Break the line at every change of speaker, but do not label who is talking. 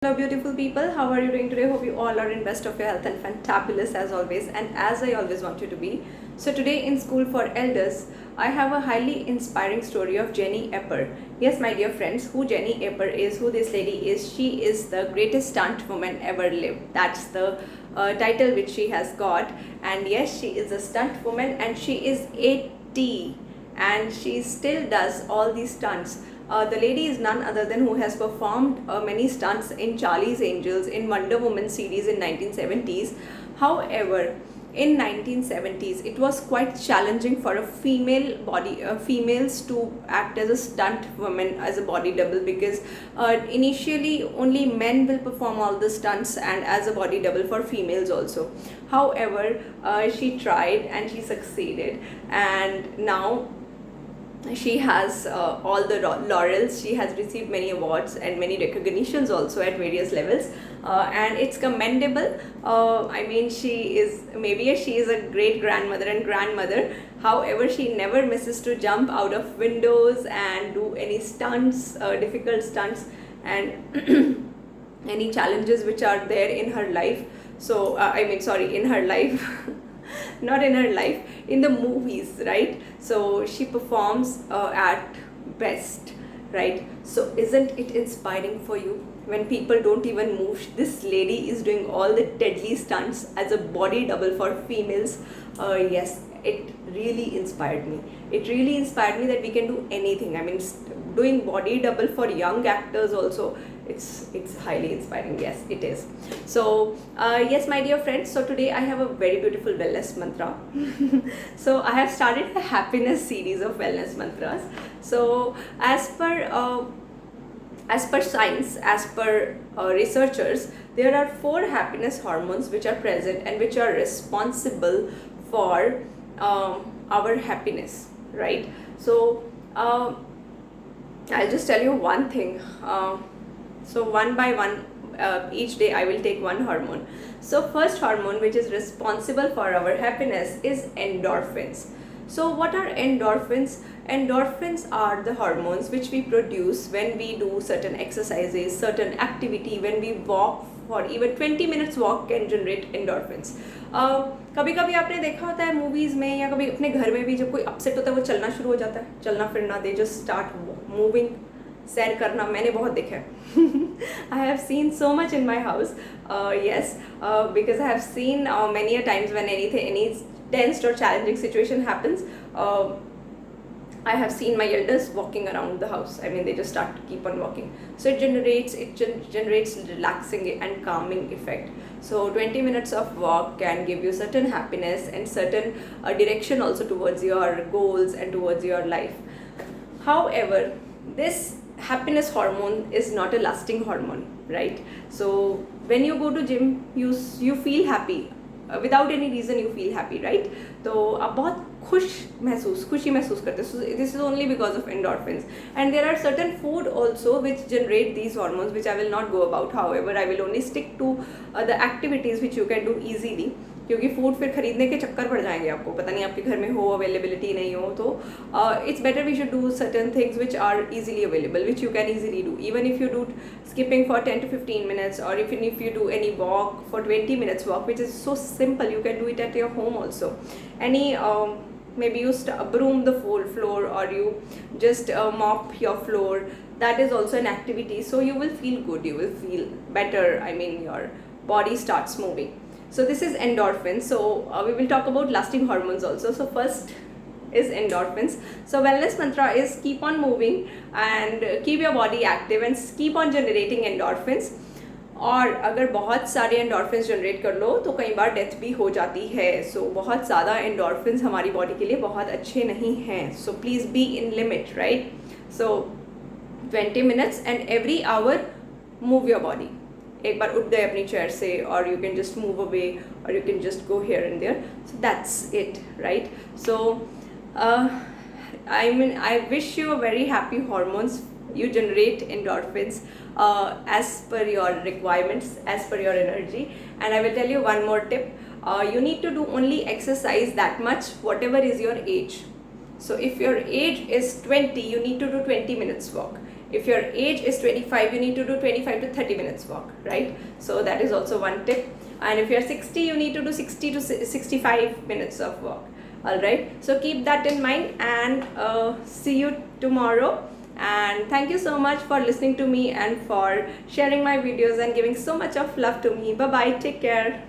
Hello beautiful people, how are you doing today? Hope you all are in best of your health and fantabulous as always, and as I always want you to be. So today in School for Elders, I have a highly inspiring story of Jenny Epper. Yes, my dear friends, who Jenny Epper is, who this lady is, she is the greatest stunt woman ever lived. That's the title which she has got. And yes, she is a stunt woman and she is 80 and she still does all these stunts. The lady is none other than who has performed many stunts in Charlie's Angels, in Wonder Woman series in 1970s. However, in 1970s, it was quite challenging for a females to act as a stunt woman, as a body double, because initially only men will perform all the stunts and as a body double for females also. However, she tried and she succeeded, and now she has all the laurels. She has received many awards and many recognitions also at various levels, and it's commendable. I mean, she is a great grandmother and grandmother. However, she never misses to jump out of windows and do any stunts, difficult stunts, and any challenges which are there in her life. So in her life. Not in her life, in the movies, right? So she performs at best, right? So isn't it inspiring for you when people don't even move? This lady is doing all the deadly stunts as a body double for females. Yes, it really inspired me. It really inspired me that we can do anything. I mean, doing body double for young actors also, it's highly inspiring. Yes, it is. So yes, my dear friends, so today I have a very beautiful wellness mantra. So I have started a happiness series of wellness mantras. So as per science, as per researchers, there are 4 happiness hormones which are present and which are responsible for our happiness, right? So I'll just tell you one thing. So one by one, each day I will take one hormone. So first hormone which is responsible for our happiness is endorphins. So what are endorphins? Endorphins are the hormones which we produce when we do certain exercises, certain activity, when we walk for even 20 minutes walk can generate endorphins. कभी कभी आपने देखा होता है movies में या कभी अपने घर में भी, जब कोई अपसेट होता है वो चलना शुरू हो जाता है, चलना फिरना, दे जस्ट स्टार्ट मूविंग, सैर करना, मैंने बहुत देखा है. I have seen so much in my house. Yes, because I have seen many a times when any tensed or challenging situation happens, I have seen my elders walking around the house. I mean, they just start to keep on walking. So it generates relaxing and calming effect. So 20 minutes of walk can give you certain happiness and certain direction also towards your goals and towards your life. However, this happiness hormone is not a lasting hormone, right? So when you go to gym, you feel happy. Without any reason you feel happy, right? तो आप बहुत खुशी महसूस करते हैं. This is only because of endorphins. And there are certain food also which generate these hormones, which I will not go about. However, I will only stick to the activities which you can do easily, क्योंकि food फिर खरीदने के चक्कर पड़ जाएंगे आपको, पता नहीं आपके घर में हो, अवेलेबिलिटी नहीं हो. तो it's better we should do certain things which are easily available, which you can easily do. Even if you do skipping for 10 to 15 minutes, or even if you do any walk for 20 minutes walk, which is so simple, you can do it at your home also. Any maybe you broom the floor, or you just mop your floor. That is also an activity. So you will feel good, you will feel better. I mean, your body starts moving. So this is endorphins. So we will talk about lasting hormones also. So first is endorphins. So wellness mantra is keep on moving and keep your body active and keep on generating endorphins. और अगर बहुत सारे endorphins generate कर लो तो कई बार death भी हो जाती है. सो बहुत ज़्यादा एंडोर्फिन्स हमारी बॉडी के लिए बहुत अच्छे नहीं हैं. So please be in limit, right? So 20 minutes and every hour move your body. एक बार उठ गए अपनी चेयर से, और you can just move away, और you can just go here and there. So that's it, right? So I wish you a very happy hormones. You generate endorphins as per your requirements, as per your energy. And I will tell you one more tip. You need to do only exercise that much, whatever is your age. So if your age is 20, you need to do 20 minutes walk. If your age is 25, you need to do 25 to 30 minutes walk, right? So that is also one tip. And if you're 60, you need to do 60 to 65 minutes of walk. All right, so keep that in mind, and see you tomorrow. And thank you so much for listening to me and for sharing my videos and giving so much of love to me. Bye bye, take care.